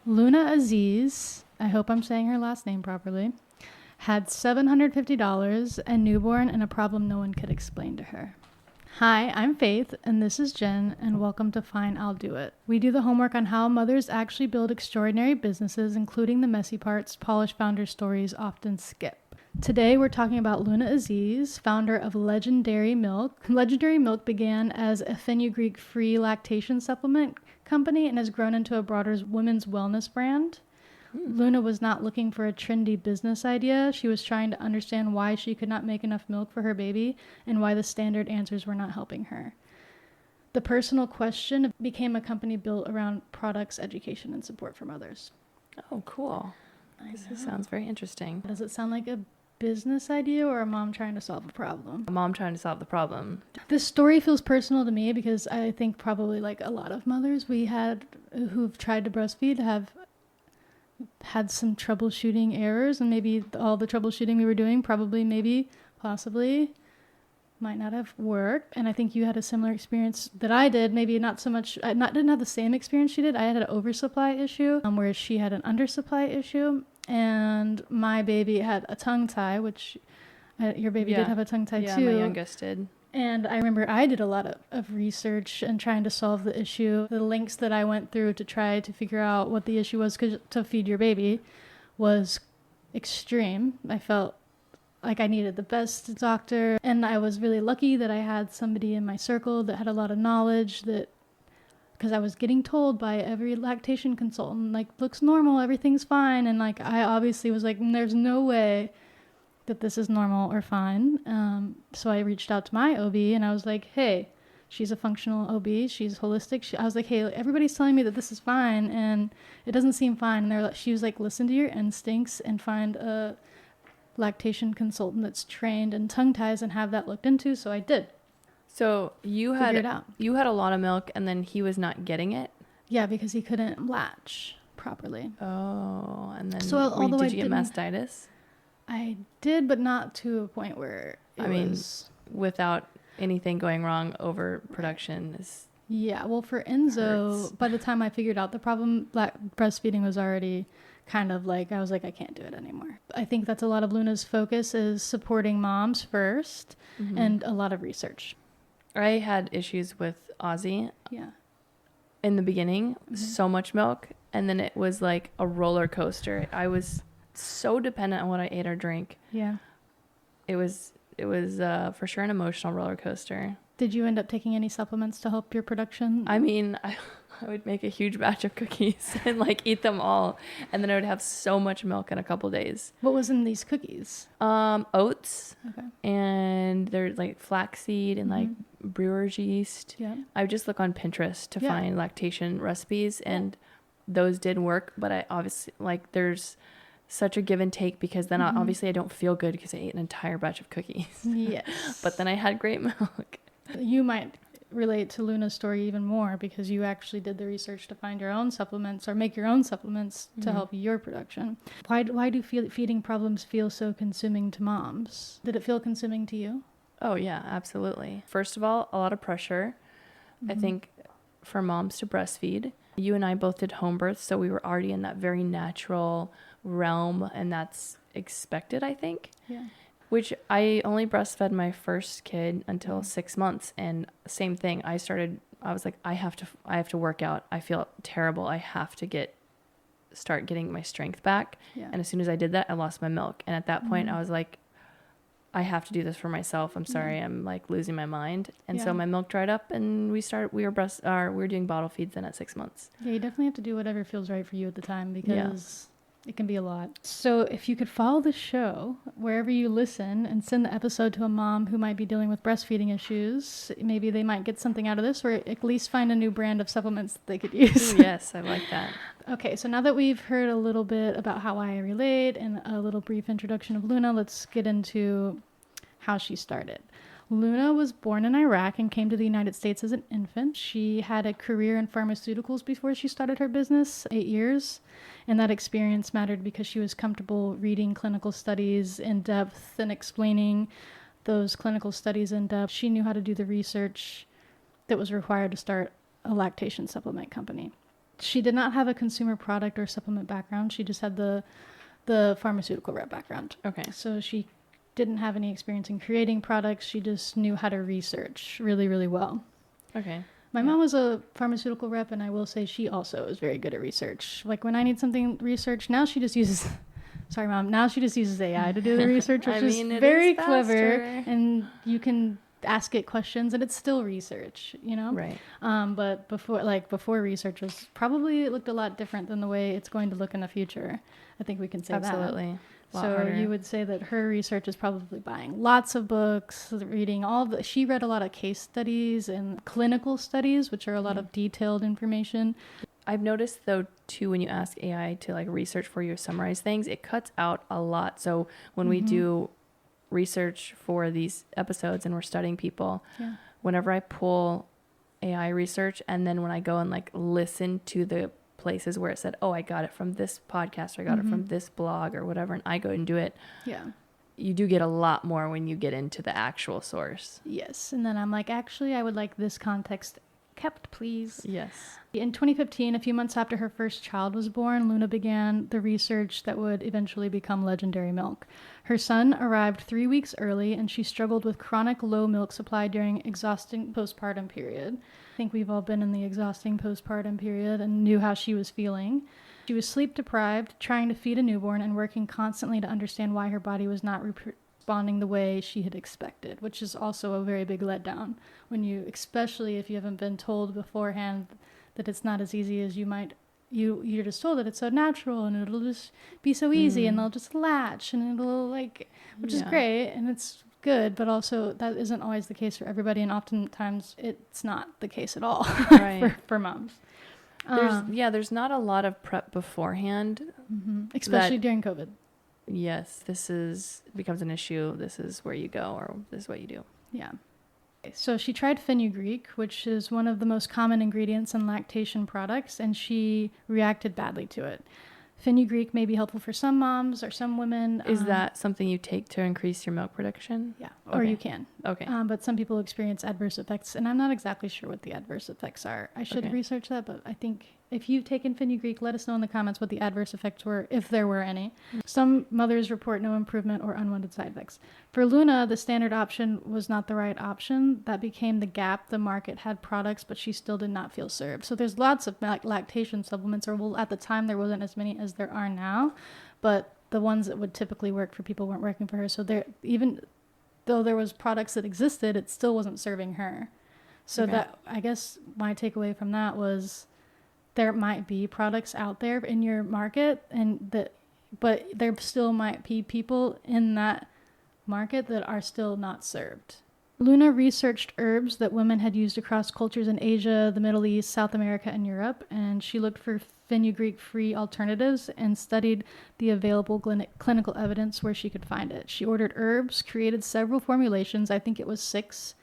Luna Aziz, I hope I'm saying her last name properly, had $750, a newborn, and a problem no one could explain to her. Hi, I'm Faith, and this is Jen, and welcome to Fine, I'll Do It. We do the homework on how mothers actually build extraordinary businesses, including the messy parts polished founder stories often skip. Today, we're talking about Luna Aziz, founder of Legendairy Milk. Legendairy Milk began as a fenugreek-free lactation supplement company and has grown into a broader women's wellness brand. Luna was not looking for a trendy business idea. She was trying to understand why she could not make enough milk for her baby and why the standard answers were not helping her. The personal question became a company built around products, education, and support for mothers. Oh, cool. This sounds very interesting. Does it sound like a business idea or a mom trying to solve a problem? A mom trying to solve the problem. This story feels personal to me because I think probably like a lot of mothers we had who've tried to breastfeed have had some troubleshooting errors, and maybe all the troubleshooting we were doing possibly might not have worked. And I think you had a similar experience that I did, maybe not so much. I didn't have the same experience she did. I had an oversupply issue, whereas she had an undersupply issue, and my baby had a tongue tie, which your baby did have a tongue tie too. Yeah, my youngest did. And I remember I did a lot of research and trying to solve the issue. The links that I went through to try to figure out what the issue was to feed your baby was extreme. I felt like I needed the best doctor. And I was really lucky that I had somebody in my circle that had a lot of knowledge, that because I was getting told by every lactation consultant, like, looks normal, everything's fine. And like, I obviously was like, there's no way that this is normal or fine. So I reached out to my OB and I was like, hey, she's a functional OB. She's holistic. I was like, hey, everybody's telling me that this is fine and it doesn't seem fine. And she was like, listen to your instincts and find a lactation consultant that's trained in tongue ties and have that looked into. So I did. So you had a lot of milk and then he was not getting it? Yeah, because he couldn't latch properly. Oh, and then did you get mastitis? I did, but not to a point where without anything going wrong, overproduction is... Yeah, well, for Enzo, hurts. by the time I figured out the problem, breastfeeding was already kind of like, I was like, I can't do it anymore. I think that's a lot of Luna's focus is supporting moms first, and a lot of research. I had issues with Ozzy. Yeah. In the beginning, so much milk, and then it was like a roller coaster. I was so dependent on what I ate or drank. Yeah. It was for sure an emotional roller coaster. Did you end up taking any supplements to help your production? I mean, I would make a huge batch of cookies and like eat them all, and then I would have so much milk in a couple days. What was in these cookies? Oats. Okay. And there's like flaxseed and like brewer's yeast. Yeah. I would just look on Pinterest to find lactation recipes, and those did work, but I obviously like there's such a give and take, because then obviously I don't feel good because I ate an entire batch of cookies. Yes. But then I had great milk. You might relate to Luna's story even more because you actually did the research to find your own supplements or make your own supplements to help your production. Why do feeding problems feel so consuming to moms? Did it feel consuming to you? Oh yeah, absolutely. First of all, a lot of pressure. I think for moms to breastfeed. You and I both did home births, so we were already in that very natural realm, and that's expected, I think. Yeah. Which I only breastfed my first kid until 6 months, and same thing. I was like, I have to work out. I feel terrible. I have to start getting my strength back. Yeah. And as soon as I did that, I lost my milk. And at that point I was like, I have to do this for myself. I'm sorry. I'm like losing my mind. And so my milk dried up, and we were doing bottle feeds then at 6 months. Yeah, you definitely have to do whatever feels right for you at the time, because it can be a lot. So if you could follow the show wherever you listen and send the episode to a mom who might be dealing with breastfeeding issues, maybe they might get something out of this, or at least find a new brand of supplements that they could use. Ooh, yes, I like that. Okay, so now that we've heard a little bit about how I relate and a little brief introduction of Luna, let's get into how she started. Luna was born in Iraq and came to the United States as an infant. She had a career in pharmaceuticals before she started her business, 8 years. And that experience mattered because she was comfortable reading clinical studies in depth and explaining those clinical studies in depth. She knew how to do the research that was required to start a lactation supplement company. she did not have a consumer product or supplement background. She just had the pharmaceutical rep background. Okay. So she didn't have any experience in creating products. She just knew how to research really, really well. Okay. My mom was a pharmaceutical rep, and I will say she also is very good at research. Like when I need something researched, now she just uses, sorry mom, now she just uses AI to do the research, which is very clever, and you can ask it questions and it's still research, you know? Right. But before research was probably, it looked a lot different than the way it's going to look in the future. I think we can say Absolutely. that. So you would say that her research is probably buying lots of books, reading she read a lot of case studies and clinical studies, which are a lot of detailed information. I've noticed though too, when you ask AI to like research for you or summarize things, it cuts out a lot. So when we do research for these episodes and we're studying people, whenever I pull AI research and then when I go and like listen to the places where it said, oh, I got it from this podcast or I got it from this blog or whatever, and I go and do it, you do get a lot more when you get into the actual source. Yes. And then I'm like, actually, I would like this context kept, please. Yes. In 2015, a few months after her first child was born, Luna began the research that would eventually become Legendairy Milk. Her son arrived 3 weeks early, and she struggled with chronic low milk supply during exhausting postpartum period. I think we've all been in the exhausting postpartum period and knew how she was feeling. She was sleep deprived, trying to feed a newborn, and working constantly to understand why her body was not responding the way she had expected, which is also a very big letdown when especially if you haven't been told beforehand that it's not as easy as you might. You're just told that it's so natural and it'll just be so easy and they'll just latch and it'll which is great and it's good, but also that isn't always the case for everybody, and oftentimes it's not the case at all for moms. There's not a lot of prep beforehand, especially during COVID. Yes, becomes an issue. This is where you go, or this is what you do. Yeah. So she tried fenugreek, which is one of the most common ingredients in lactation products, and she reacted badly to it. Fenugreek may be helpful for some moms or some women. Is that something you take to increase your milk production? Yeah, or you can. Okay. But some people experience adverse effects, and I'm not exactly sure what the adverse effects are. I should research that, but I think if you've taken fenugreek, let us know in the comments what the adverse effects were, if there were any. Some mothers report no improvement or unwanted side effects. For Luna, the standard option was not the right option. That became the gap. The market had products, but she still did not feel served. So there's lots of lactation supplements, or at the time there wasn't as many as there are now, but the ones that would typically work for people weren't working for her. So even though there was products that existed, it still wasn't serving her. So that, I guess my takeaway from that was, there might be products out there in your market, but there still might be people in that market that are still not served. Luna researched herbs that women had used across cultures in Asia, the Middle East, South America, and Europe, and she looked for fenugreek-free alternatives and studied the available clinical evidence where she could find it. She ordered herbs, created several formulations, I think it was 6,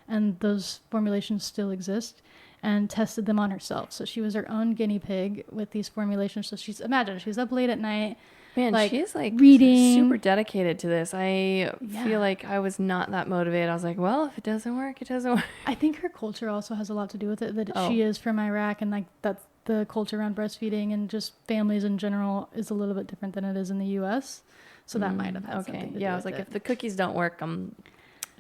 and those formulations still exist, and tested them on herself. So she was her own guinea pig with these formulations. So she's up late at night. Man, she's reading. Super dedicated to this. I feel like I was not that motivated. I was like, well, if it doesn't work, it doesn't work. I think her culture also has a lot to do with it, that she is from Iraq, and that's the culture around breastfeeding and just families in general is a little bit different than it is in the U.S. So that might have had something to do with it. I was like, if the cookies don't work, I'm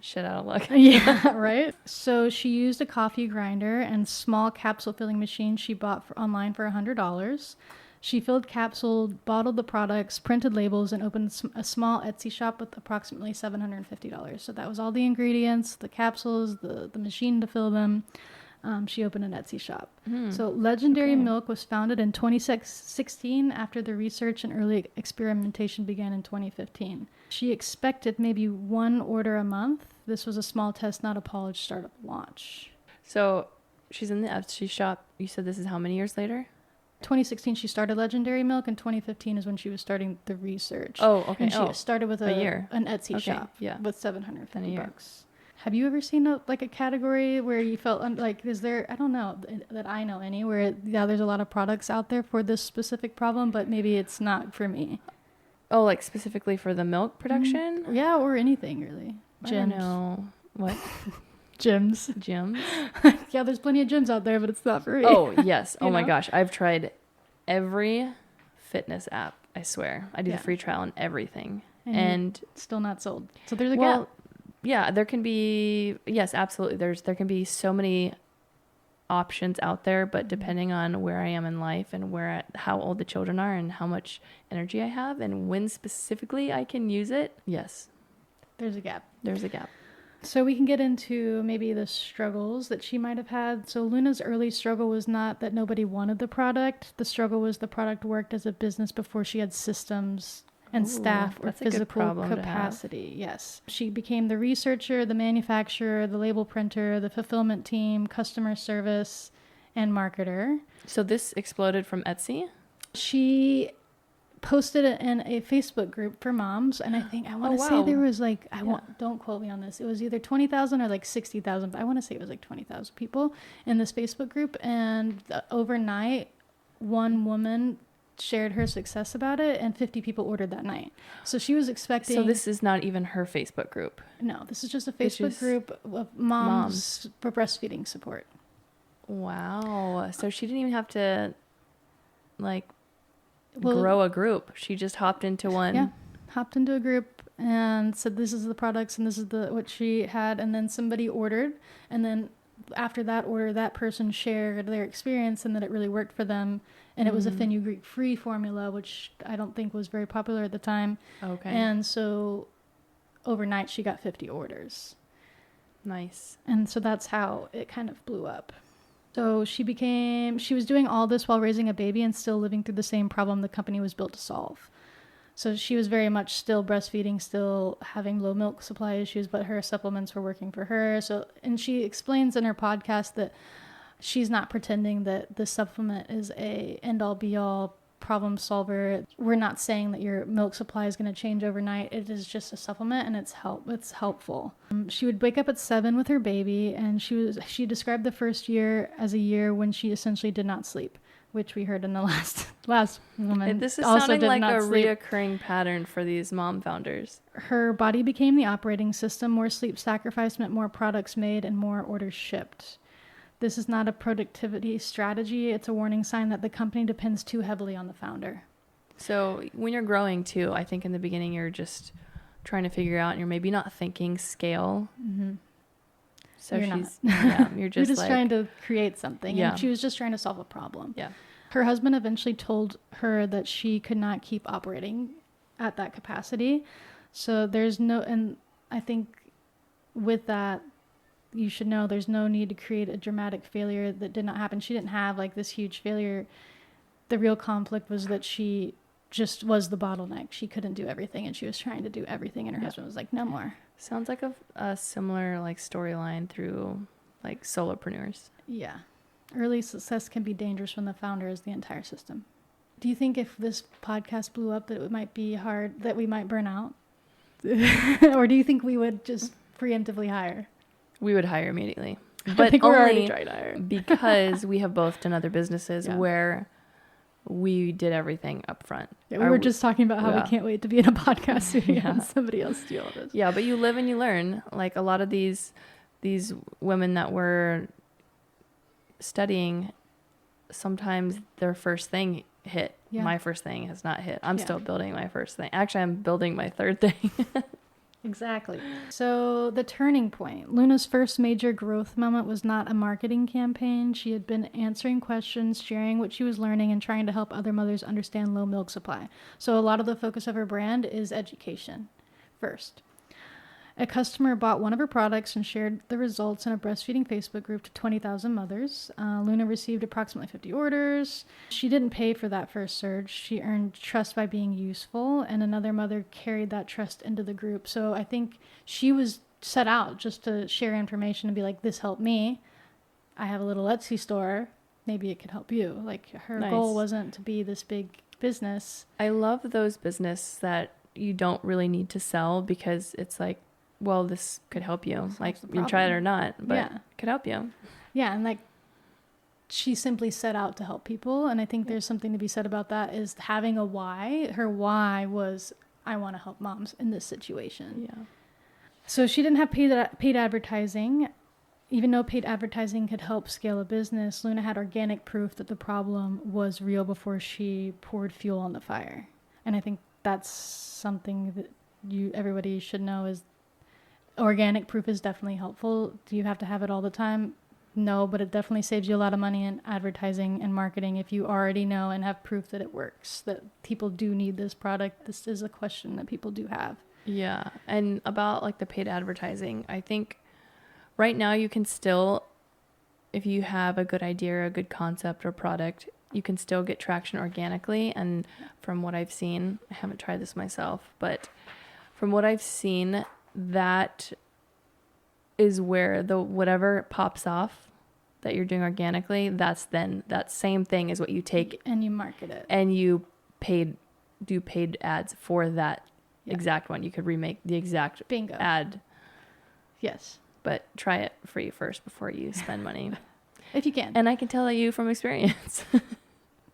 shit out of luck. Yeah, right? So she used a coffee grinder and small capsule filling machine she bought online for $100. She filled capsules, bottled the products, printed labels, and opened a small Etsy shop with approximately $750. So that was all the ingredients, the capsules, the machine to fill them. She opened an Etsy shop. So Legendairy Milk was founded in 2016 after the research and early experimentation began in 2015. She expected maybe 1 order a month. This was a small test, not a polished startup launch. So she's in the Etsy shop. You said this is how many years later? 2016 she started Legendairy Milk, and 2015 is when she was starting the research. Oh, okay. And she started with a year. An Etsy shop with $750. Bucks. Have you ever seen a category where you felt is there, I don't know that I know any, where there's a lot of products out there for this specific problem, but maybe it's not for me? Oh, like specifically for the milk production? Yeah, or anything really. I don't know. What? Gyms. Yeah, there's plenty of gyms out there, but it's not free. Oh, yes. Oh, You my know? gosh. I've tried every fitness app, I swear. I do Yeah. the free trial and everything. And still not sold. So there's a well, gap. yeah, there can be, yes, absolutely. There can be so many options out there, but depending on where I am in life and how old the children are and how much energy I have and when specifically I can use it, yes, There's a gap. there's a gap. So we can get into maybe the struggles that she might have had. So Luna's early struggle was not that nobody wanted the product. The struggle was the product worked as a business before she had systems and staff or that's a good physical problem to have. capacity. Yes. She became the researcher, the manufacturer, the label printer, the fulfillment team, customer service, and marketer. So this exploded from Etsy? She posted it in a Facebook group for moms, and I want to say there was like don't quote me on this. It was either 20,000 or like 60,000. But I want to say it was like 20,000 people in this Facebook group, and overnight, one woman shared her success about it, and 50 people ordered that night. So she was expecting. So this is not even her Facebook group. No, this is just a Facebook group of moms for breastfeeding support. Wow. So she didn't even have to grow a group. She just hopped into one. Yeah, hopped into a group and said this is the products and this is what she had, and then somebody ordered, and then after that order that person shared their experience and that it really worked for them, and it was a fenugreek-free formula, which I don't think was very popular at the time. Okay. And so overnight she got 50 orders. Nice. And so that's how it kind of blew up. So she was doing all this while raising a baby and still living through the same problem the company was built to solve. So she was very much still breastfeeding, still having low milk supply issues, but her supplements were working for her. And she explains in her podcast that she's not pretending that the supplement is a end-all be-all problem solver. We're not saying that your milk supply is going to change overnight. It is just a supplement, and it's helpful. She would wake up at 7 with her baby, and she described the first year as a year when she essentially did not sleep, which we heard in the last woman. This is also sounding did like not a sleep. reoccurring pattern for these mom founders. Her body became the operating system. More sleep sacrifice meant more products made and more orders shipped. This is not a productivity strategy. It's a warning sign that the company depends too heavily on the founder. So when you're growing too, I think in the beginning you're just trying to figure out, and you're maybe not thinking scale. Mm-hmm. So you're you're you're just just trying to create something. Yeah. And she was just trying to solve a problem. Yeah. Her husband eventually told her that she could not keep operating at that capacity. So and I think with that, you should know there's no need to create a dramatic failure that did not happen. She didn't have like this huge failure. The real conflict was that she just was the bottleneck. She couldn't do everything, and she was trying to do everything, and her husband was like, no more. Sounds like a similar storyline through solopreneurs. Yeah. Early success can be dangerous when the founder is the entire system. Do you think if this podcast blew up that it might be hard, that we might burn out? Or do you think we would just preemptively hire? We would hire immediately. I But think we're already only trying to hire. because we have both done other businesses where we did everything up front. Yeah, we were just talking about how we can't wait to be in a podcast studio Yeah. and somebody else do all this. Yeah, but you live and you learn. Like a lot of these women that were studying, sometimes their first thing hit. Yeah. My first thing has not hit. I'm still building my first thing. Actually, I'm building my third thing. Exactly. So the turning point. Luna's first major growth moment was not a marketing campaign. She had been answering questions, sharing what she was learning, and trying to help other mothers understand low milk supply. So a lot of the focus of her brand is education first. A customer bought one of her products and shared the results in a breastfeeding Facebook group to 20,000 mothers. Luna received approximately 50 orders. She didn't pay for that first surge. She earned trust by being useful, and another mother carried that trust into the group. So I think she was set out just to share information and be like, this helped me. I have a little Etsy store. Maybe it could help you. Like her goal wasn't to be this big business. I love those businesses that you don't really need to sell because it's like, well, this could help you. Like you try it or not, but it could help you. Yeah. And like she simply set out to help people. And I think there's something to be said about that is having a why. Her why was, I want to help moms in this situation. Yeah. So she didn't have paid advertising. even though paid advertising could help scale a business, Luna had organic proof that the problem was real before she poured fuel on the fire. And I think that's something that everybody should know is organic proof is definitely helpful. Do you have to have it all the time? No, but it definitely saves you a lot of money in advertising and marketing if you already know and have proof that it works, that people do need this product. This is a question that people do have. Yeah. And about like the paid advertising, I think right now you can still, if you have a good idea or a good concept or product, you can still get traction organically. And from what I've seen, I haven't tried this myself, but from what I've seen, that is where the whatever pops off that you're doing organically, that's then that same thing is what you take and you market it and you do paid ads for that exact one. You could remake the exact bingo ad. Yes, but try it free first before you spend money if you can. And I can tell you from experience.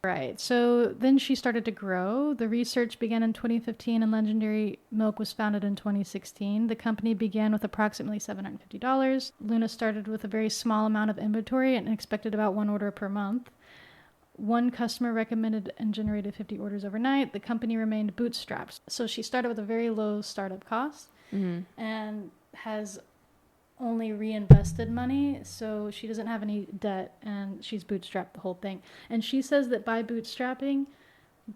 Right. So then she started to grow. The research began in 2015 and Legendairy Milk was founded in 2016. The company began with approximately $750. Luna started with a very small amount of inventory and expected about 1 order per month. One customer recommended and generated 50 orders overnight. The company remained bootstrapped. So she started with a very low startup cost and has only reinvested money, so she doesn't have any debt and she's bootstrapped the whole thing. And she says that by bootstrapping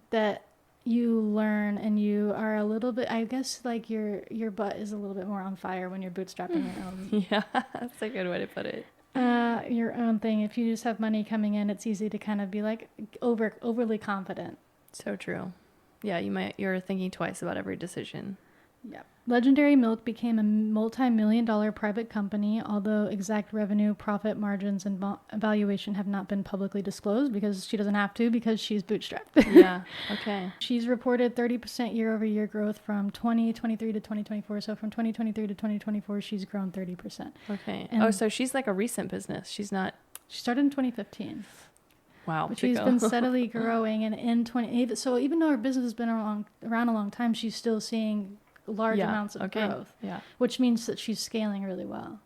that you learn and you are a little bit, I guess, like your butt is a little bit more on fire when you're bootstrapping your own. Yeah, that's a good way to put it. Your own thing. If you just have money coming in, it's easy to kind of be like overly confident. So true. Yeah, you're thinking twice about every decision. Yep. Legendairy Milk became a multi-million-dollar private company, although exact revenue, profit margins, and valuation have not been publicly disclosed because she doesn't have to because she's bootstrapped. Yeah, okay. She's reported 30% year-over-year growth from 2023 to 2024. So from 2023 to 2024, she's grown 30%. Okay. And so she's like a recent business. She's not... She started in 2015. Wow. But she's been steadily growing. And in so even though her business has been around a long time, she's still seeing large amounts of growth, which means that she's scaling really well.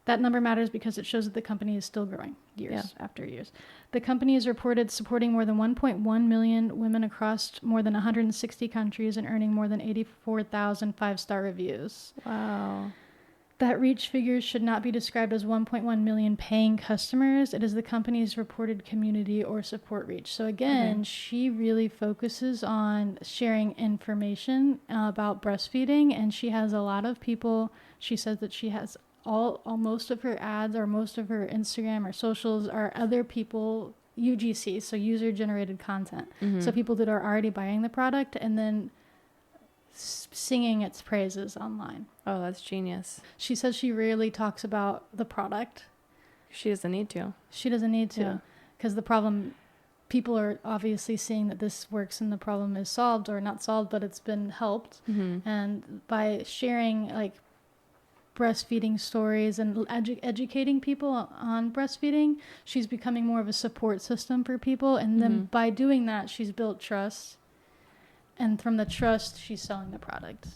That number matters because it shows that the company is still growing years after years. The company is reported supporting more than 1.1 million women across more than 160 countries and earning more than 84,000 5-star reviews. Wow. That reach figures should not be described as 1.1 million paying customers. It is the company's reported community or support reach. So again, she really focuses on sharing information about breastfeeding, and she has a lot of people. She says that she has most of her ads or most of her Instagram or socials are other people, UGC, so user-generated content. So people that are already buying the product and then singing its praises online. Oh, that's genius. She says she rarely talks about the product. She doesn't need to. She doesn't need to, because the problem, people are obviously seeing that this works and the problem is solved, or not solved, but it's been helped. And by sharing like breastfeeding stories and educating people on breastfeeding, she's becoming more of a support system for people. And then by doing that, she's built trust. And from the trust, she's selling the product.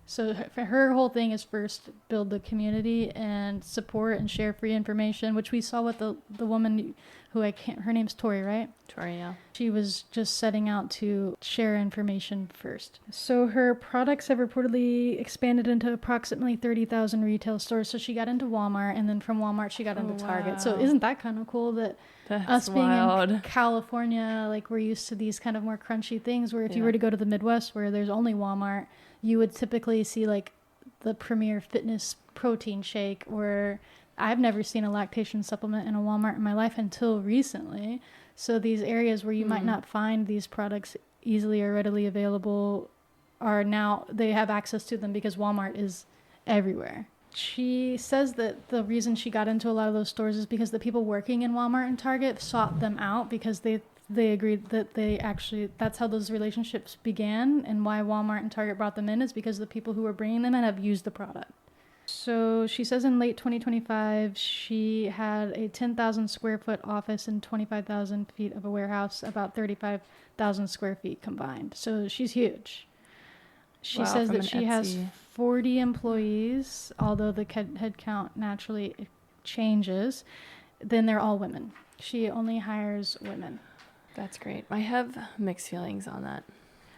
So her whole thing is first build the community and support and share free information, which we saw with the woman who her name's Tori, right? Tori, yeah. She was just setting out to share information first. So her products have reportedly expanded into approximately 30,000 retail stores. So she got into Walmart, and then from Walmart she got into Target. Wow. So isn't that kind of cool that us being in California, like we're used to these kind of more crunchy things, where if you were to go to the Midwest where there's only Walmart, you would typically see like the Premier Fitness protein shake, or I've never seen a lactation supplement in a Walmart in my life until recently. So these areas where you might not find these products easily or readily available are now, they have access to them because Walmart is everywhere. She says that the reason she got into a lot of those stores is because the people working in Walmart and Target sought them out because they agreed that that's how those relationships began, and why Walmart and Target brought them in is because the people who were bringing them in have used the product. So she says in late 2025, she had a 10,000 square foot office and 25,000 feet of a warehouse, about 35,000 square feet combined. So she's huge. She Wow, says from that an she has Etsy. 40 employees, although the head count naturally changes. Then they're all women. She only hires women. That's great. I have mixed feelings on that.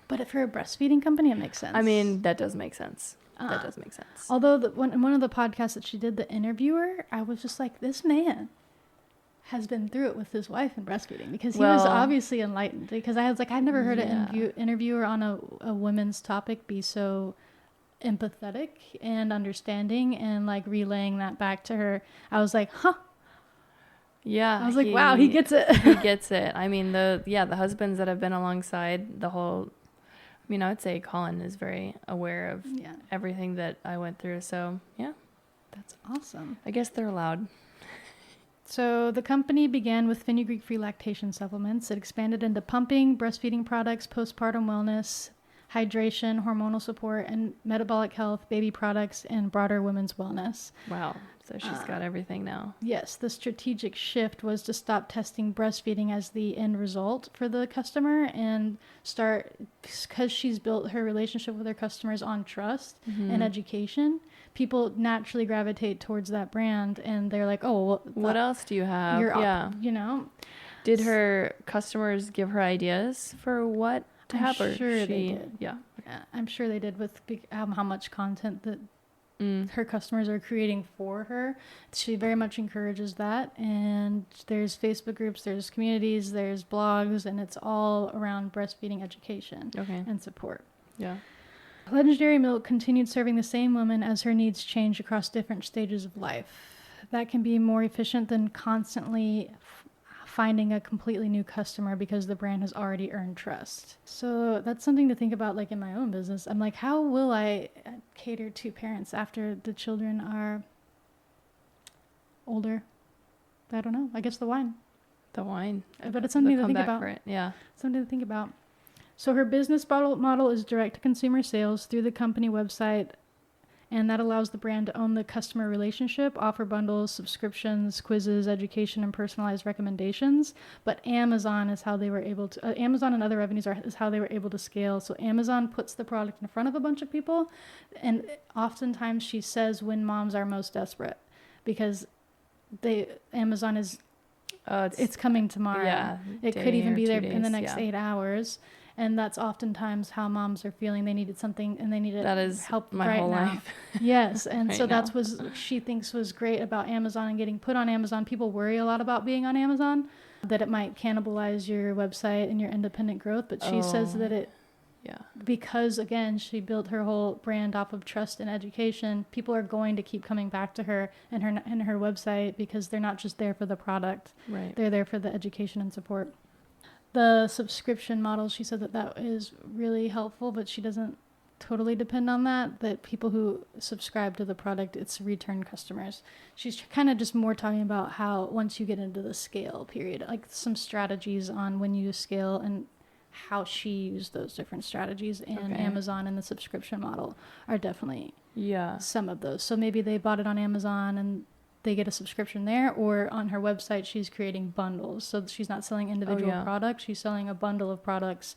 But for a breastfeeding company, it makes sense. I mean, that does make sense. That does make sense. Although in one of the podcasts that she did, the interviewer, I was just like, this man has been through it with his wife in breastfeeding, because he was obviously enlightened. Because I was like, I've never heard an interviewer on a women's topic be so empathetic and understanding and like relaying that back to her. I was like, huh. Yeah. I was like, wow, he gets it. He gets it. I mean, the husbands that have been alongside the whole, I mean, I would say Colin is very aware of everything that I went through. So yeah. That's awesome. I guess they're allowed. So the company began with fenugreek-free lactation supplements. It expanded into pumping, breastfeeding products, postpartum wellness, hydration, hormonal support, and metabolic health, baby products, and broader women's wellness. Wow. So she's got everything now. Yes, the strategic shift was to stop testing breastfeeding as the end result for the customer and start, because she's built her relationship with her customers on trust and education. People naturally gravitate towards that brand, and they're like, oh, well, what else do you have? You know. Did her customers give her ideas for what to have? I'm sure they did. Yeah. I'm sure they did, with how much content that her customers are creating for her. She very much encourages that. And there's Facebook groups, there's communities, there's blogs, and it's all around breastfeeding education and support. Yeah. Legendairy Milk continued serving the same woman as her needs changed across different stages of life. That can be more efficient than constantly finding a completely new customer, because the brand has already earned trust. So that's something to think about, like in my own business. I'm like, how will I cater to parents after the children are older? I don't know. I guess the wine. But it's something to think about. Yeah. Something to think about. So her business model is direct-to-consumer sales through the company website, and that allows the brand to own the customer relationship, offer bundles, subscriptions, quizzes, education, and personalized recommendations. But Amazon is how they were able to, Amazon and other revenues is how they were able to scale. So Amazon puts the product in front of a bunch of people, and oftentimes she says when moms are most desperate, because Amazon is, it's coming tomorrow. Yeah, it could even be there in the next 8 hours. And that's oftentimes how moms are feeling. They needed something, and they needed help my right whole now. life. Yes, and Right so now. that's what she thinks was great about Amazon and getting put on Amazon. People worry a lot about being on Amazon, that it might cannibalize your website and your independent growth. But she says that because again, she built her whole brand off of trust and education. People are going to keep coming back to her and her website, because they're not just there for the product. Right. They're there for the education and support. The subscription model, she said that is really helpful, but she doesn't totally depend on that people who subscribe to the product, it's return customers. She's kind of just more talking about how once you get into the scale period, like some strategies on when you scale and how she used those different strategies. And Amazon and the subscription model are definitely some of those. So maybe they bought it on Amazon and they get a subscription there, or on her website she's creating bundles. So she's not selling individual products, she's selling a bundle of products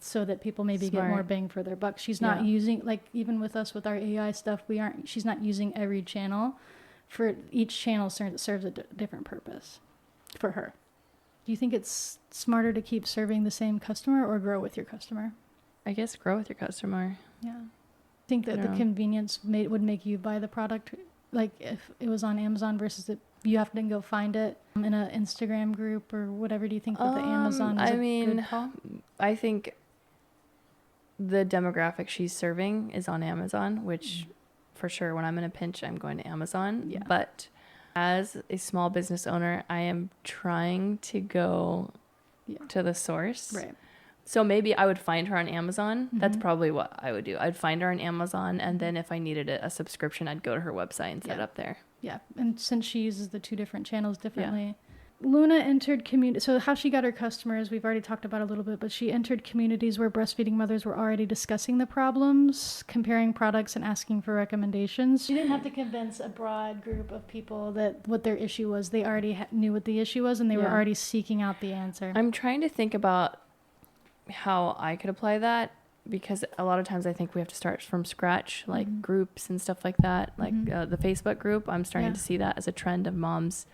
so that people maybe get more bang for their buck. She's not using, like even with us with our AI stuff, she's not using every channel. For each channel serves a different purpose for her. Do you think it's smarter to keep serving the same customer or grow with your customer? I guess grow with your customer. Yeah. I think that the convenience would make you buy the product. Like if it was on Amazon versus you have to go find it in an Instagram group or whatever. Do you think that the Amazon is good call? I think the demographic she's serving is on Amazon, which for sure when I'm in a pinch, I'm going to Amazon. Yeah. But as a small business owner, I am trying to go to the source. Right. So maybe I would find her on Amazon. Mm-hmm. That's probably what I would do. I'd find her on Amazon, and then if I needed a subscription, I'd go to her website and set it up there. Yeah, and since she uses the two different channels differently. Luna entered community. So how she got her customers, we've already talked about a little bit, but she entered communities where breastfeeding mothers were already discussing the problems, comparing products, and asking for recommendations. She didn't have to convince a broad group of people that what their issue was. They already knew what the issue was, and they were already seeking out the answer. I'm trying to think about how I could apply that. because a lot of times I think we have to start from scratch, like groups and stuff like that. Like the Facebook group, I'm starting to see that as a trend of moms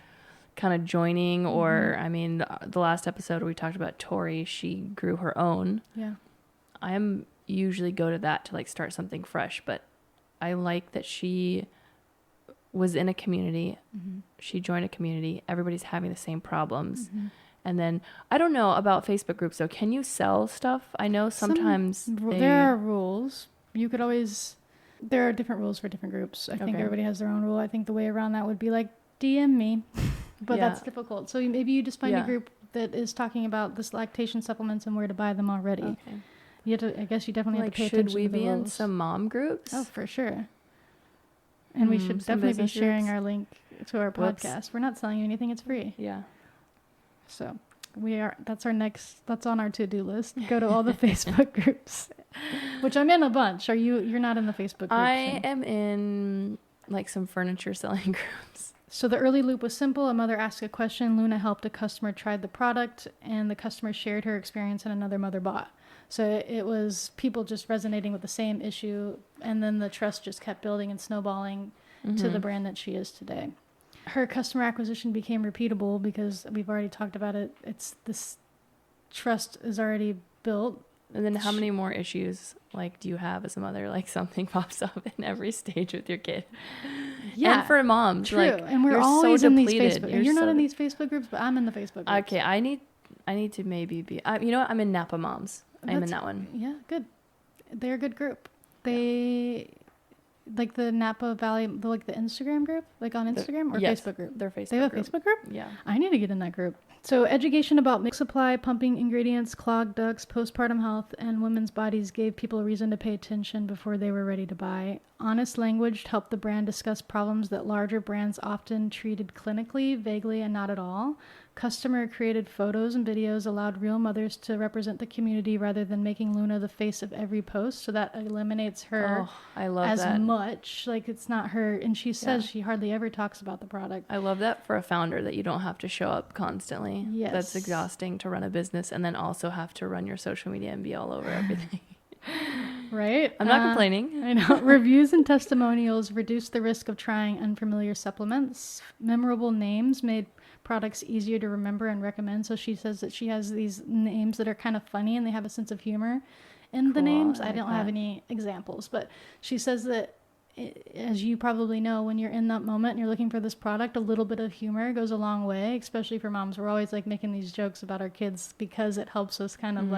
kind of joining, or I mean, the last episode we talked about Tori, she grew her own. Yeah. I'm usually go to that to like start something fresh, but I like that she was in a community. She joined a community. Everybody's having the same problems. And then I don't know about Facebook groups though. Can you sell stuff? I know sometimes there are rules. You could always, there are different rules for different groups. I think everybody has their own rule. I think the way around that would be like DM me, but that's difficult. So maybe you just find a group that is talking about this lactation supplements and where to buy them already. Okay. You have to, I guess you definitely have to pay attention to the rules. Should we be in some mom groups? Oh, for sure. And we should definitely be sharing our link to our podcast. We're not selling you anything. It's free. Yeah. So that's on our to-do list. Go to all the Facebook groups, which I'm in a bunch. You're not in the Facebook groups? I am in like some furniture selling groups. So the early loop was simple. A mother asked a question. Luna helped a customer try the product, and the customer shared her experience, and another mother bought. So it was people just resonating with the same issue, and then the trust just kept building and snowballing to the brand that she is today. Her customer acquisition became repeatable because we've already talked about it. It's this trust is already built. And then how many more issues like do you have as a mother? Like something pops up in every stage with your kid. Yeah. And for moms, true. Like and we're always in these Facebook. You're not in these Facebook groups, but I'm in the Facebook groups. Okay, I need to maybe be. You know what? I'm in Napa Moms. I'm in that one. Yeah, good. They're a good group. They like the Napa Valley, like the Instagram group, like on Instagram or Facebook group. Their Facebook. They have a Facebook group. Yeah. I need to get in that group. So education about milk supply, pumping ingredients, clogged ducts, postpartum health, and women's bodies gave people a reason to pay attention before they were ready to buy. Honest language helped the brand discuss problems that larger brands often treated clinically, vaguely, and not at all. Customer-created photos and videos allowed real mothers to represent the community rather than making Luna the face of every post. So that eliminates her much. Like, it's not her. And she says she hardly ever talks about the product. I love that for a founder, that you don't have to show up constantly. Yes. That's exhausting to run a business and then also have to run your social media and be all over everything. Right? I'm not complaining. I know. Reviews and testimonials reduced the risk of trying unfamiliar supplements. Memorable names made products easier to remember and recommend. So she says that she has these names that are kind of funny and they have a sense of humor in the names. I don't have any examples, but she says that, as you probably know, when you're in that moment and you're looking for this product, a little bit of humor goes a long way, especially for moms. We're always like making these jokes about our kids because it helps us kind of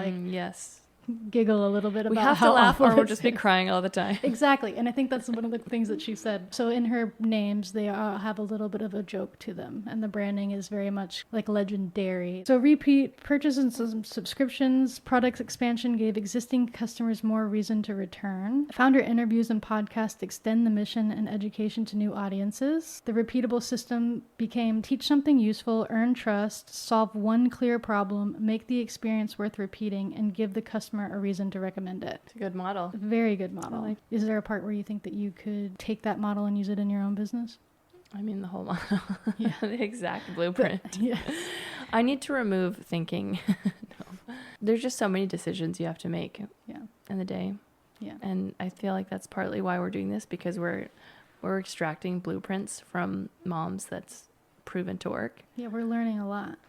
giggle a little bit about how we have to laugh or we'll just be crying all the time. Exactly. And I think that's one of the things that she said. So in her names, they have a little bit of a joke to them. And the branding is very much like Legendairy. So repeat purchases and subscriptions, products expansion gave existing customers more reason to return. Founder interviews and podcasts extend the mission and education to new audiences. The repeatable system became teach something useful, earn trust, solve one clear problem, make the experience worth repeating, and give the customer a reason to recommend it. It's a good model. Very good model. Is there a part where you think that you could take that model and use it in your own business? I mean, the whole model. Yeah. The exact blueprint. Yes. I need to remove thinking. No. There's just so many decisions you have to make in the day. Yeah. And I feel like that's partly why we're doing this, because we're extracting blueprints from moms that's proven to work. Yeah, we're learning a lot.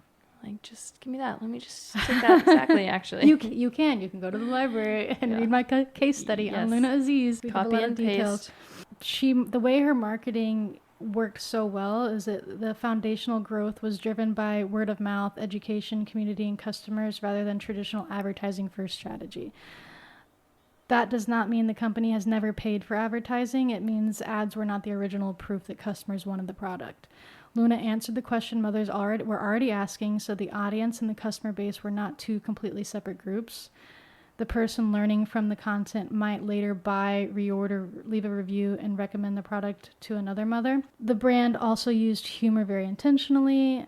Like, just give me that. Let me just take that exactly, actually. You can go to the library and read my case study on Luna Aziz. We Copy and paste. The way her marketing worked so well is that the foundational growth was driven by word of mouth, education, community, and customers rather than traditional advertising first strategy. That does not mean the company has never paid for advertising. It means ads were not the original proof that customers wanted the product. Luna answered the question mothers were already asking, so the audience and the customer base were not two completely separate groups. The person learning from the content might later buy, reorder, leave a review, and recommend the product to another mother. The brand also used humor very intentionally.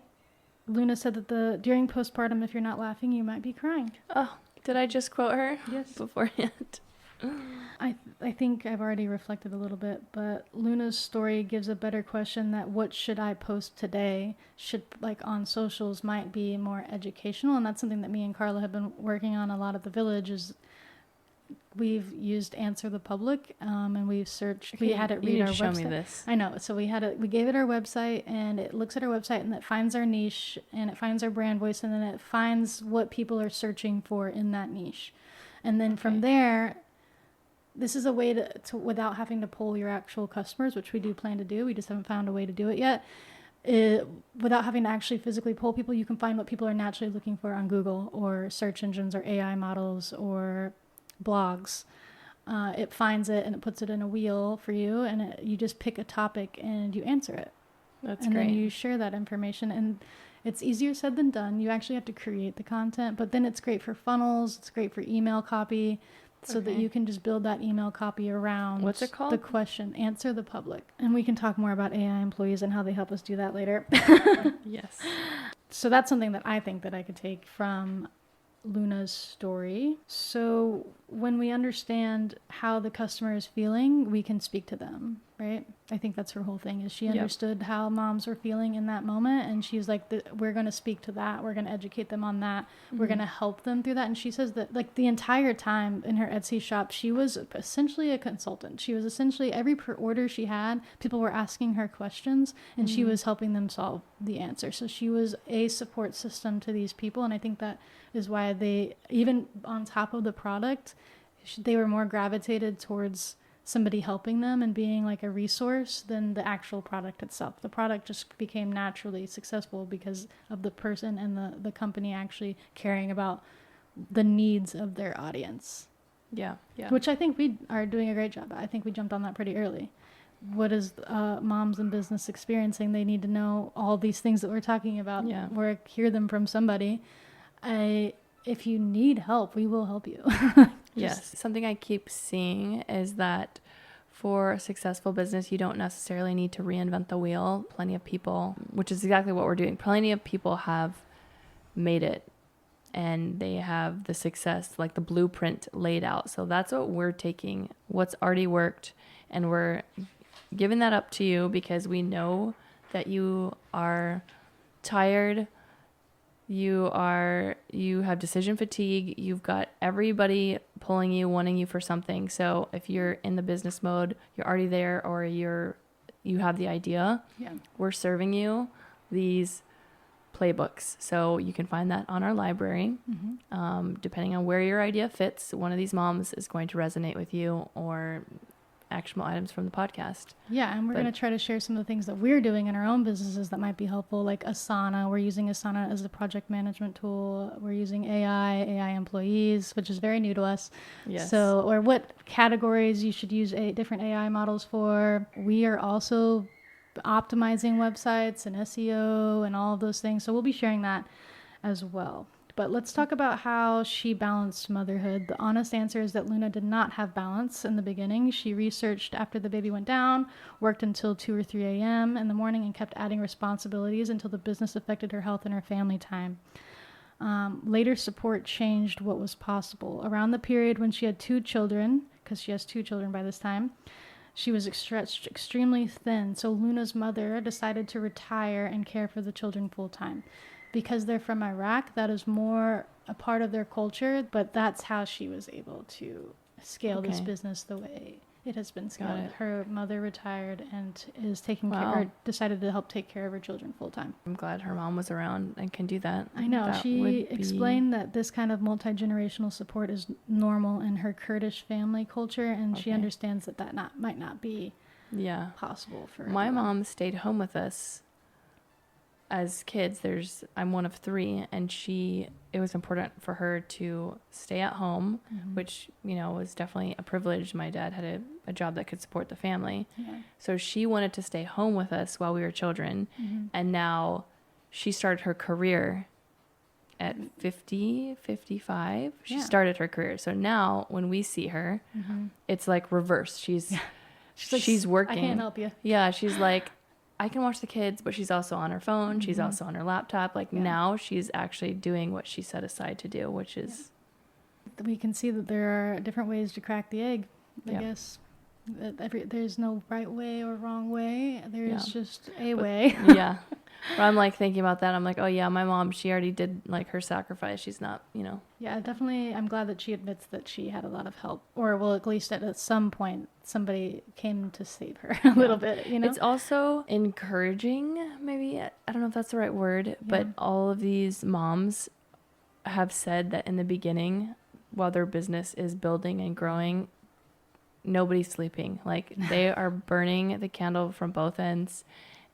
Luna said that during postpartum, if you're not laughing, you might be crying. Oh, did I just quote her? Yes. Beforehand. I think I've already reflected a little bit, but Luna's story gives a better question that what should I post today on socials might be more educational, and that's something that me and Carla have been working on a lot at the village, is we've used Answer the Public, and we've searched. We had it You read need our to show website. me this. I know. So we gave it our website, and it looks at our website, and it finds our niche, and it finds our brand voice, and then it finds what people are searching for in that niche, and then from there. This is a way to without having to poll your actual customers, which we do plan to do. We just haven't found a way to do it yet. Without having to actually physically poll people, you can find what people are naturally looking for on Google or search engines or AI models or blogs. It finds it and it puts it in a wheel for you, and you just pick a topic and you answer it. That's and great. And then you share that information, and it's easier said than done. You actually have to create the content, but then it's great for funnels. It's great for email copy. So that you can just build that email copy around what's it called? The question, Answer the Public. And we can talk more about AI employees and how they help us do that later. Yes. So that's something that I think that I could take from Luna's story. So when we understand how the customer is feeling, we can speak to them, right? I think that's her whole thing, is she understood how moms were feeling in that moment, and she's like, we're going to speak to that, we're going to educate them on that, we're going to help them through that. And she says that like the entire time in her Etsy shop, she was essentially a consultant. She was essentially, every order she had, people were asking her questions, and she was helping them solve the answer. So she was a support system to these people, and I think that is why they, even on top of the product, they were more gravitated towards somebody helping them and being like a resource than the actual product itself. The product just became naturally successful because of the person and the company actually caring about the needs of their audience. Yeah. Which I think we are doing a great job at. I think we jumped on that pretty early. What is moms in business experiencing? They need to know all these things that we're talking about, or hear them from somebody. If you need help, we will help you. Yes. Something I keep seeing is that for a successful business, you don't necessarily need to reinvent the wheel. Plenty of people, which is exactly what we're doing. Plenty of people have made it, and they have the success, like the blueprint laid out. So that's what we're taking, what's already worked, and we're giving that up to you because we know that you are tired. You have decision fatigue. You've got everybody pulling you, wanting you for something. So if you're in the business mode, you're already there, or you have the idea. Yeah. We're serving you these playbooks. So you can find that on our library. Depending on where your idea fits, one of these moms is going to resonate with you, or actionable items from the podcast. Yeah, and we're going to try to share some of the things that we're doing in our own businesses that might be helpful, like Asana. We're using Asana as a project management tool. We're using AI employees, which is very new to us. Yes. So, or what categories you should use different AI models for. We are also optimizing websites and SEO and all of those things. So we'll be sharing that as well. But let's talk about how she balanced motherhood. The honest answer is that Luna did not have balance in the beginning. She researched after the baby went down, worked until 2 or 3 a.m. in the morning, and kept adding responsibilities until the business affected her health and her family time. Later, support changed what was possible. Around the period when she had 2 children, because she has 2 children by this time, she was stretched extremely thin. So Luna's mother decided to retire and care for the children full time. Because they're from Iraq, that is more a part of their culture, but that's how she was able to scale this business the way it has been scaled. Her mother retired and is taking care, or decided to help take care of her children full time. I'm glad her mom was around and can do that. I know. She explained that this kind of multi-generational support is normal in her Kurdish family culture, and she understands that might not be possible for my mom stayed home with us. As kids, I'm one of 3, and it was important for her to stay at home, which, was definitely a privilege. My dad had a job that could support the family. Yeah. So she wanted to stay home with us while we were children. And now she started her career at 50, 55. She started her career. So now when we see her, it's like reverse. She's working. I can't help you. Yeah. She's like, I can watch the kids, but she's also on her phone. She's also on her laptop. Now she's actually doing what she set aside to do, which is... We can see that there are different ways to crack the egg, I guess. There's no right way or wrong way. There's just a way. Yeah. But I'm like thinking about that. I'm like, oh yeah, my mom, she already did like her sacrifice. She's not, Yeah, definitely. I'm glad that she admits that she had a lot of help, or well, at least at some point, somebody came to save her a little bit, It's also encouraging, maybe. I don't know if that's the right word, but all of these moms have said that in the beginning, while their business is building and growing, nobody's sleeping. Like they are burning the candle from both ends.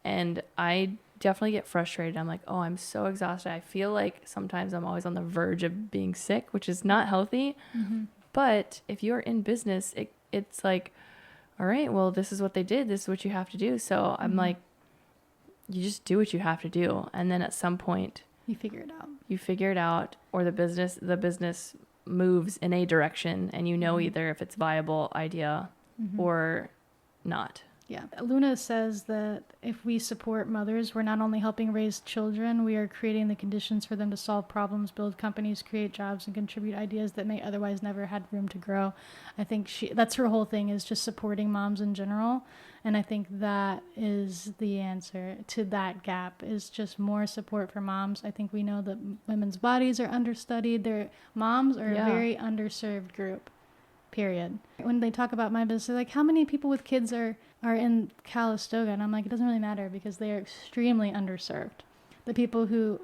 And I definitely get frustrated. I'm like, oh, I'm so exhausted. I feel like sometimes I'm always on the verge of being sick, which is not healthy. Mm-hmm. But if you're in business, it's like, all right, well, this is what they did. This is what you have to do. So I'm like, you just do what you have to do. And then at some point, you figure it out. Or the business moves in a direction, and either if it's viable idea or not. Yeah. Luna says that if we support mothers, we're not only helping raise children, we are creating the conditions for them to solve problems, build companies, create jobs, and contribute ideas that may otherwise never had room to grow. I think that's her whole thing, is just supporting moms in general. And I think that is the answer to that gap, is just more support for moms. I think we know that women's bodies are understudied. Moms are a very underserved group. Period. When they talk about my business, they're like, how many people with kids are in Calistoga? And I'm like, it doesn't really matter, because they are extremely underserved. The people who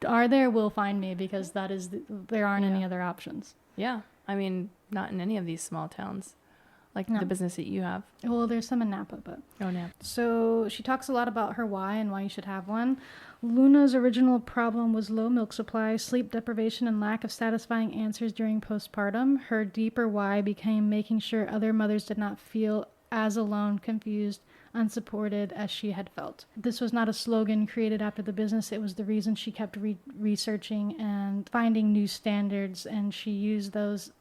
are there will find me, because there aren't any other options. Yeah. I mean, not in any of these small towns, like the business that you have. Well, there's some in Napa, but. Oh, Napa. So she talks a lot about her why and why you should have one. Luna's original problem was low milk supply, sleep deprivation, and lack of satisfying answers during postpartum. Her deeper why became making sure other mothers did not feel as alone, confused, unsupported as she had felt. This was not a slogan created after the business. It was the reason she kept researching and finding new standards, and she used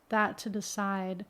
that to decide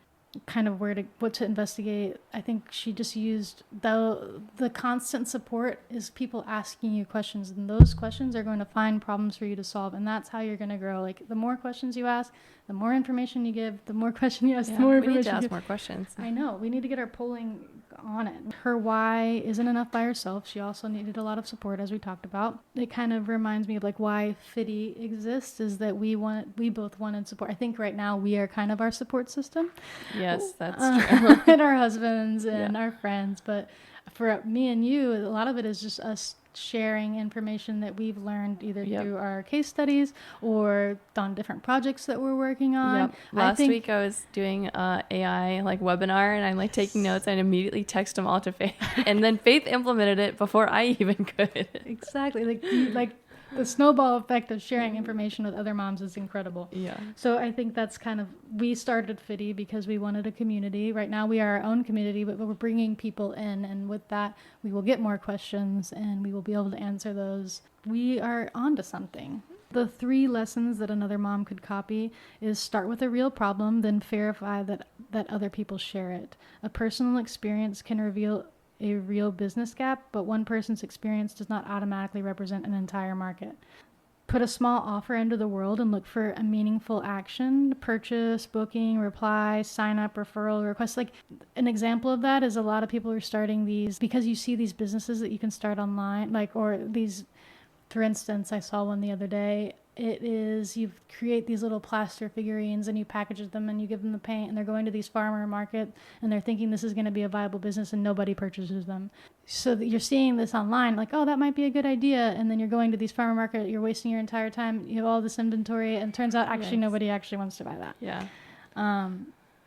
kind of what to investigate. I think she just used the constant support is people asking you questions, and those questions are going to find problems for you to solve, and that's how you're going to grow. Like, the more questions you ask, the more information you give, the more question you ask, the more information we need to ask more questions. I know, we need to get our polling on it. Her why isn't enough by herself. She also needed a lot of support, as we talked about. It kind of reminds me of like why FIDI exists, is that we both wanted support. I think right now we are kind of our support system. Yes, that's true. And our husbands and our friends. But for me and you, a lot of it is just us sharing information that we've learned either through our case studies or on different projects that we're working on. Last week I was doing AI like webinar, and I'm like taking notes, and immediately text them all to Faith, and then Faith implemented it before I even could. Exactly. Like the snowball effect of sharing information with other moms is incredible. Yeah. So I think that's we started FIDI because we wanted a community. Right now we are our own community, but we're bringing people in, and with that we will get more questions and we will be able to answer those. We are onto something. The 3 lessons that another mom could copy is start with a real problem, then verify that other people share it. A personal experience can reveal a real business gap, but one person's experience does not automatically represent an entire market. Put a small offer into the world and look for a meaningful action: purchase, booking, reply, sign up, referral, request. Like, an example of that is a lot of people are starting these because you see these businesses that you can start online, for instance, I saw one the other day. It is, you create these little plaster figurines and you package them and you give them the paint, and they're going to these farmer market and they're thinking this is going to be a viable business, and nobody purchases them. So that you're seeing this online, like, oh, that might be a good idea. And then you're going to these farmer market, you're wasting your entire time. You have all this inventory, and it turns out actually nobody actually wants to buy that. Yeah.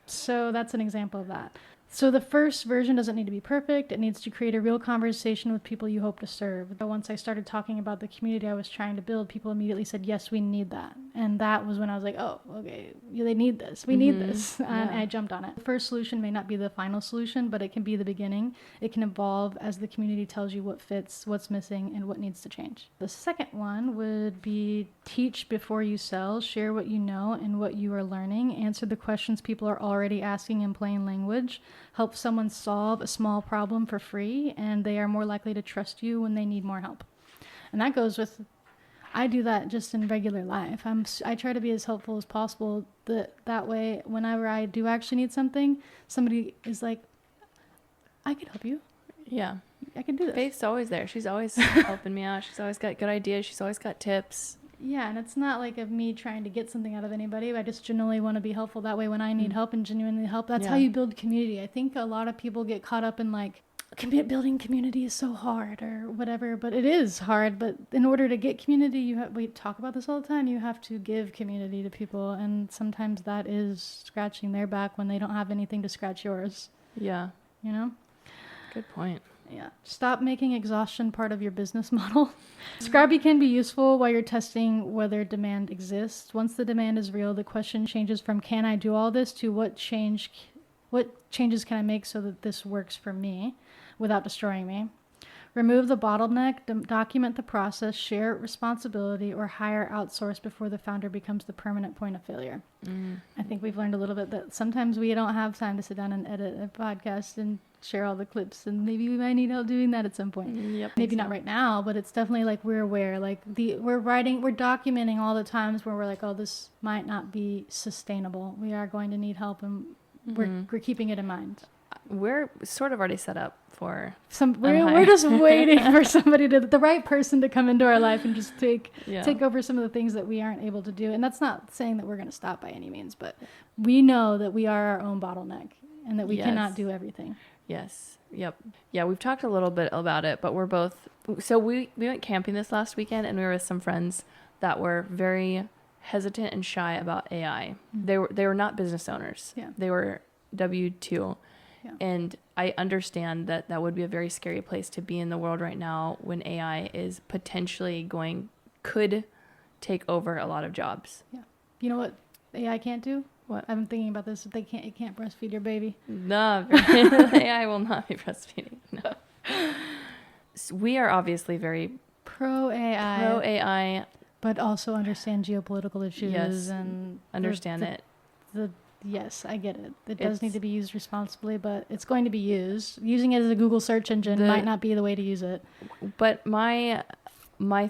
So that's an example of that. So the first version doesn't need to be perfect. It needs to create a real conversation with people you hope to serve. But once I started talking about the community I was trying to build, people immediately said, yes, we need that. And that was when I was like, oh, okay, they need this. We need this. And I jumped on it. The first solution may not be the final solution, but it can be the beginning. It can evolve as the community tells you what fits, what's missing, and what needs to change. The second one would be teach before you sell. Share what you know and what you are learning. Answer the questions people are already asking in plain language. Help someone solve a small problem for free, and they are more likely to trust you when they need more help. And that goes with, I do that just in regular life. I try to be as helpful as possible. That way, whenever I do actually need something, somebody is like, I could help you. Yeah. can do this. Faith's always there. She's always helping me out. She's always got good ideas. She's always got tips. Yeah, and it's not like of me trying to get something out of anybody. I just genuinely want to be helpful. That way when I need help and genuinely help, that's how you build community. I think a lot of people get caught up in like, building community is so hard or whatever, but it is hard. But in order to get community, we talk about this all the time, you have to give community to people. And sometimes that is scratching their back when they don't have anything to scratch yours. Yeah. You know? Good point. Yeah. Stop making exhaustion part of your business model. Scrappy can be useful while you're testing whether demand exists. Once the demand is real, the question changes from can I do all this to what changes can I make so that this works for me without destroying me. Remove the bottleneck, document the process, share responsibility, or hire outsource before the founder becomes the permanent point of failure. I think we've learned a little bit that sometimes we don't have time to sit down and edit a podcast and share all the clips, and maybe we might need help doing that at some point. Yep. Maybe not right now, but it's definitely like we're aware. Like we're documenting all the times where we're like, oh, this might not be sustainable. We are going to need help, and we're keeping it in mind. We're sort of already set up for we're just waiting for somebody the right person to come into our life and just take over some of the things that we aren't able to do. And that's not saying that we're going to stop by any means, but we know that we are our own bottleneck and that we cannot do everything. Yes. Yep. Yeah, we've talked a little bit about it, but we're both, so we went camping this last weekend and we were with some friends that were very hesitant and shy about AI. They were not business owners. Yeah. They were W-2. Yeah. And I understand that would be a very scary place to be in the world right now when AI is potentially could take over a lot of jobs. Yeah. You know what AI can't do? What? I've been thinking about this. It can't breastfeed your baby. No, AI will not be breastfeeding. No. So we are obviously very pro AI, but also understand geopolitical issues and understand it. Yes, I get it. It does need to be used responsibly, but it's going to be used. Using it as a Google search engine might not be the way to use it. But my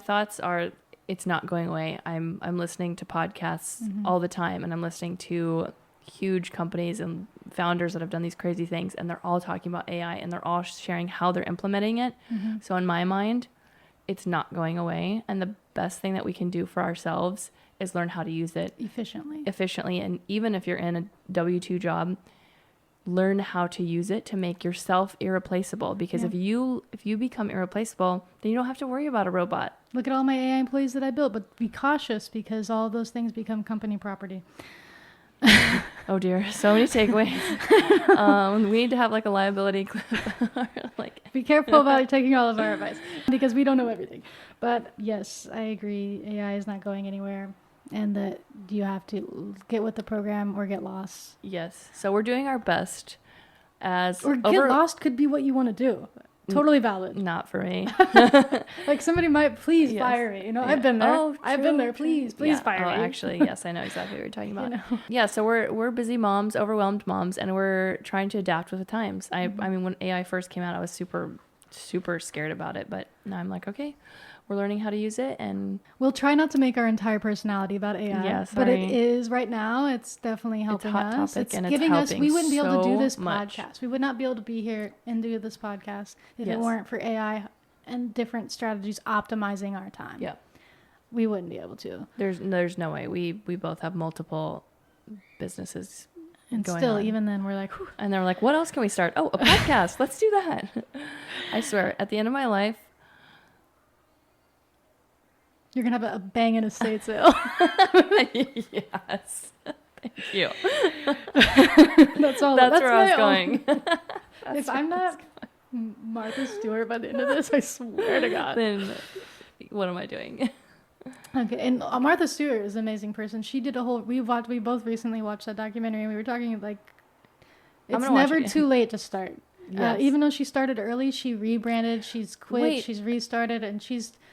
thoughts are, it's not going away. I'm listening to podcasts all the time, and I'm listening to huge companies and founders that have done these crazy things, and they're all talking about AI, and they're all sharing how they're implementing it. So in my mind, it's not going away, and the best thing that we can do for ourselves is learn how to use it efficiently. And even if you're in a W-2 job, learn how to use it to make yourself irreplaceable. Because if you become irreplaceable, then you don't have to worry about a robot. Look at all my AI employees that I built, but be cautious because all those things become company property. Oh dear, so many takeaways. We need to have like a liability clip. Be careful about taking all of our advice because we don't know everything. But yes, I agree. AI is not going anywhere, and that you have to get with the program or get lost. Yes. So we're doing our best get lost could be what you want to do. Totally valid. Not for me. Like somebody might fire me. You know, I've been there. Oh, I've been there. Please fire me. Actually, yes, I know exactly what you're talking about. Yeah, so we're busy moms, overwhelmed moms, and we're trying to adapt with the times. I mean, when AI first came out, I was super, super scared about it, but now I'm like, okay, we're learning how to use it, and we'll try not to make our entire personality about AI. Yeah, but it is right now. It's definitely helping us. It's giving us. We wouldn't be able to do this podcast. We would not be able to be here and do this podcast if it weren't for AI and different strategies optimizing our time. Yeah, we wouldn't be able to. There's no way. We both have multiple businesses. And still, even then, we're like, whew. And they're like, what else can we start? Oh, a podcast. Let's do that. I swear, at the end of my life. You're going to have a banging estate sale. Yes. Thank you. That's where I was going. If I'm not Martha Stewart by the end of this, I swear to God. Then what am I doing? Okay, and Martha Stewart is an amazing person. She did we both recently watched that documentary, and we were talking like, it's never too late to start. Yes. Even though she started early, she rebranded, she's quit, she's restarted, and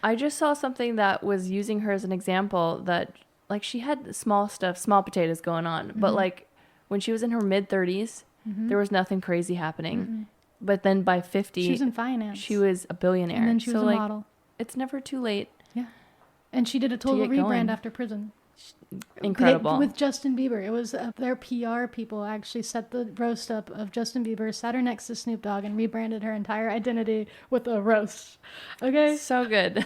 I just saw something that was using her as an example that, like, she had small potatoes going on, but, like, when she was in her mid-30s, there was nothing crazy happening. But then by 50... She was in finance. She was a billionaire. And then she was a model. It's never too late. Yeah. And she did a total rebrand after prison. Incredible. With Justin Bieber. It was their PR people actually set the roast up of Justin Bieber, sat her next to Snoop Dogg, and rebranded her entire identity with a roast. Okay? So good.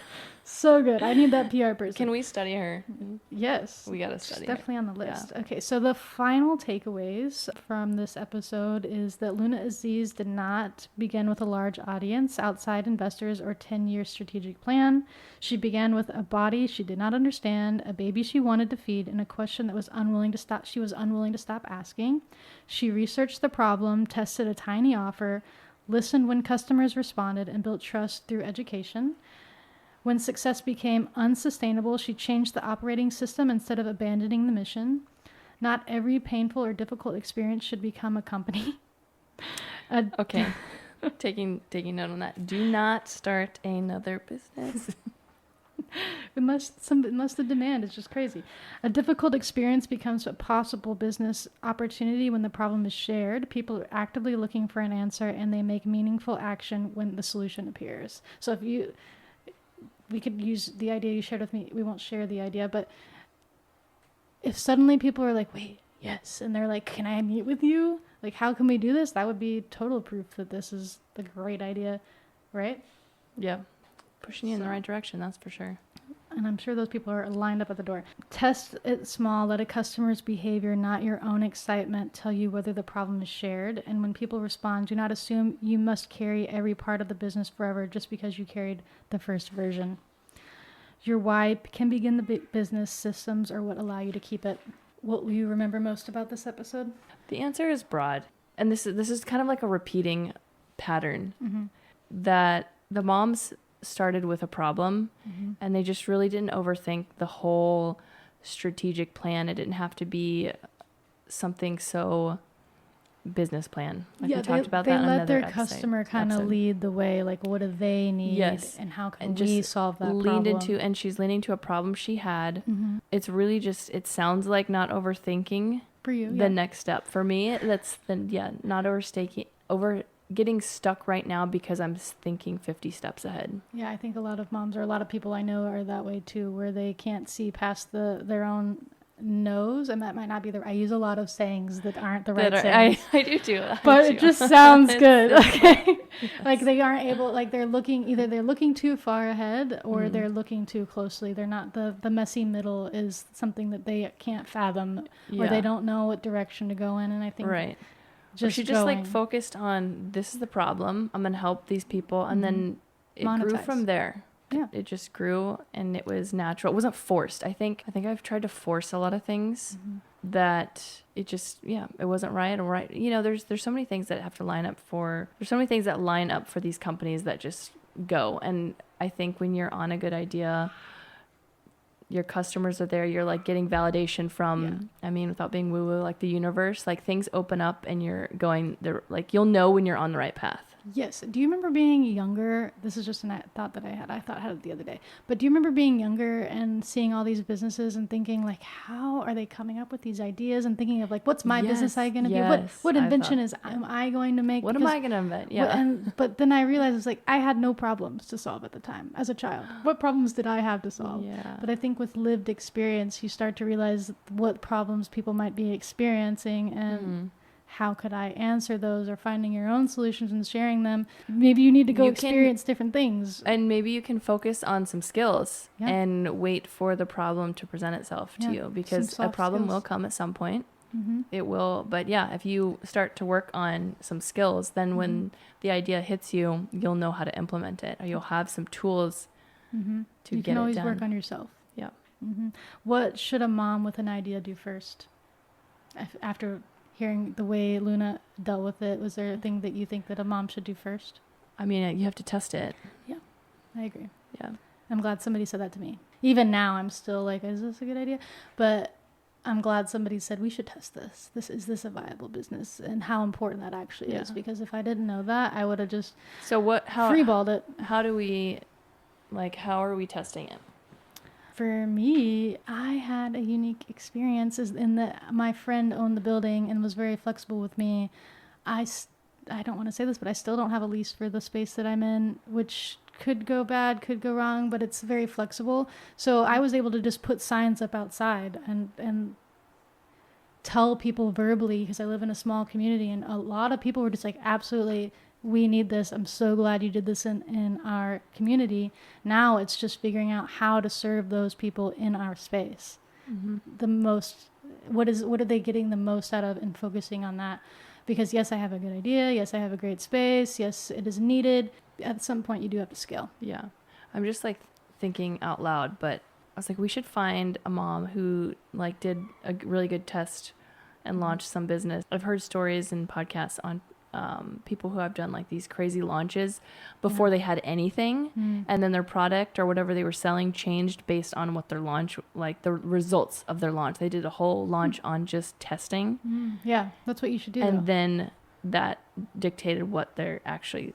So good. I need that PR person. Can we study her? Yes. We got to study her. Definitely on the list. Yeah. Okay, so the final takeaways from this episode is that Luna Aziz did not begin with a large audience, outside investors, or 10-year strategic plan. She began with a body she did not understand, a baby she wanted to feed, and a question that she was unwilling to stop asking. She researched the problem, tested a tiny offer, listened when customers responded, and built trust through education. When success became unsustainable, she changed the operating system instead of abandoning the mission. Not every painful or difficult experience should become a company. Okay. Taking note on that. Do not start another business. Unless the demand is just crazy. A difficult experience becomes a possible business opportunity when the problem is shared. People are actively looking for an answer, and they make meaningful action when the solution appears. So we could use the idea you shared with me. We won't share the idea, but if suddenly people are like, wait, yes, and they're like, can I meet with you? Like, how can we do this? That would be total proof that this is the great idea, right? Yeah. Pushing you in the right direction, that's for sure. And I'm sure those people are lined up at the door. Test it small. Let a customer's behavior, not your own excitement, tell you whether the problem is shared. And when people respond, do not assume you must carry every part of the business forever just because you carried the first version. Your why can begin the business. Systems are what allow you to keep it. What will you remember most about this episode? The answer is broad. And this is kind of like a repeating pattern. Mm-hmm. That the moms started with a problem, mm-hmm. and they just really didn't overthink the whole strategic plan. It didn't have to be something so business plan. Like we talked about that in another episode. They let their customer kind of lead the way. Like, what do they need? Yes. And how can we solve that problem? And she's leaning to a problem she had. Mm-hmm. It's really just, it sounds like not overthinking for you. The next step. For me, that's not getting stuck right now because I'm thinking 50 steps ahead. Yeah, I think a lot of moms or a lot of people I know are that way too, where they can't see past their own nose, and that might not be I use a lot of sayings that aren't the right sayings. I do too. But it just sounds good. Okay. Yes. Like they aren't able, like they're looking too far ahead or they're looking too closely. They're not, the messy middle is something that they can't fathom or they don't know what direction to go in. And I think she just like focused on, this is the problem, I'm going to help these people. And then it grew from there. Yeah. It just grew and it was natural. It wasn't forced. I think I've tried to force a lot of things that it just, it wasn't right or right. You know, there's so many things that have to line up for these companies that just go. And I think when you're on a good idea, your customers are there, you're like getting validation from, I mean, without being woo-woo, like the universe, like things open up and you're going there, like you'll know when you're on the right path. Yes. Do you remember being younger? This is just a thought that I had. I had it the other day. But do you remember being younger and seeing all these businesses and thinking like, how are they coming up with these ideas? And thinking of like, what's my business I going to be? What invention am I going to make? What am I going to invent? Yeah. But then I realized it's like, I had no problems to solve at the time as a child. What problems did I have to solve? Yeah. But I think with lived experience, you start to realize what problems people might be experiencing and how could I answer those, or finding your own solutions and sharing them. Maybe you need to experience different things. And maybe you can focus on some skills and wait for the problem to present itself to you, because a problem will come at some point. Mm-hmm. It will. But if you start to work on some skills, then when the idea hits you, you'll know how to implement it, or you'll have some tools to get it done. You can always work on yourself. Yeah. Mm-hmm. What should a mom with an idea do first? After hearing the way Luna dealt with it, was there a thing that you think that a mom should do first? I mean, you have to test it. Yeah, I agree. Yeah. I'm glad somebody said that to me. Even now, I'm still like, is this a good idea? But I'm glad somebody said, we should test this. Is this a viable business? And how important that actually is. Because if I didn't know that, I would have just freeballed it. How are we testing it? For me, I had a unique experience in that my friend owned the building and was very flexible with me. I don't want to say this, but I still don't have a lease for the space that I'm in, which could go bad, could go wrong, but it's very flexible. So I was able to just put signs up outside and tell people verbally, because I live in a small community, and a lot of people were just like, absolutely, we need this. I'm so glad you did this in our community. Now it's just figuring out how to serve those people in our space. What are they getting the most out of, and focusing on that. Because yes, I have a good idea. Yes, I have a great space. Yes, it is needed. At some point you do have to scale. Yeah. I'm just like thinking out loud, but I was like, we should find a mom who like did a really good test and launched some business. I've heard stories and podcasts on people who have done like these crazy launches before they had anything, and then their product or whatever they were selling changed based on what their launch, like the results of their launch. They did a whole launch on just testing. Yeah, that's what you should do. And then that dictated what they're actually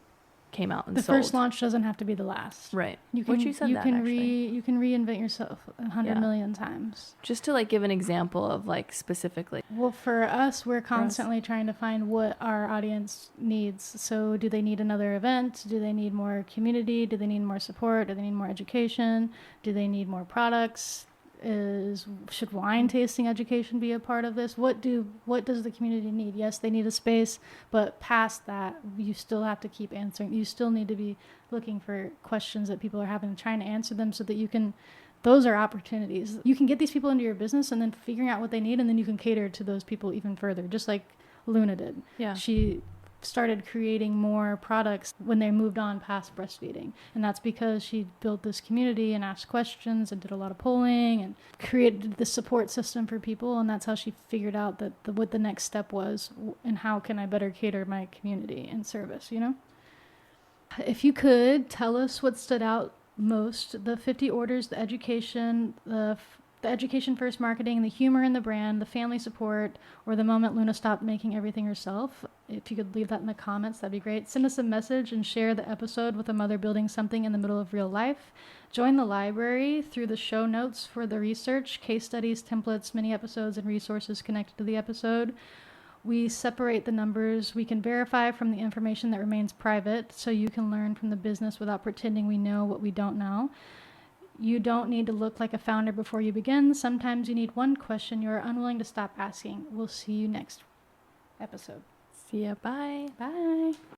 came out and the sold. First launch doesn't have to be the last. Right. You can, Which you said you that can actually. you can reinvent yourself 100 million times. Just to like give an example of like specifically. Well, for us, we're constantly trying to find what our audience needs. So do they need another event? Do they need more community? Do they need more support? Do they need more education? Do they need more products? Should wine tasting education be a part of this? What does the community need? Yes, they need a space, but past that, you still have to keep answering. You still need to be looking for questions that people are having and trying to answer them, so that you can, those are opportunities. You can get these people into your business and then figuring out what they need, and then you can cater to those people even further, just like Luna did. Yeah. She started creating more products when they moved on past breastfeeding, and that's because she built this community and asked questions and did a lot of polling and created the support system for people, and that's how she figured out that what the next step was, and how can I better cater my community and service, you know? If you could tell us what stood out most, the 50 orders, the education, the education first marketing, the humor in the brand, the family support, or the moment Luna stopped making everything herself. If you could leave that in the comments, that'd be great. Send us a message and share the episode with a mother building something in the middle of real life. Join the library through the show notes for the research, case studies, templates, mini episodes, and resources connected to the episode. We separate the numbers we can verify from the information that remains private, so you can learn from the business without pretending we know what we don't know. You don't need to look like a founder before you begin. Sometimes you need one question you are unwilling to stop asking. We'll see you next episode. See ya. Bye. Bye.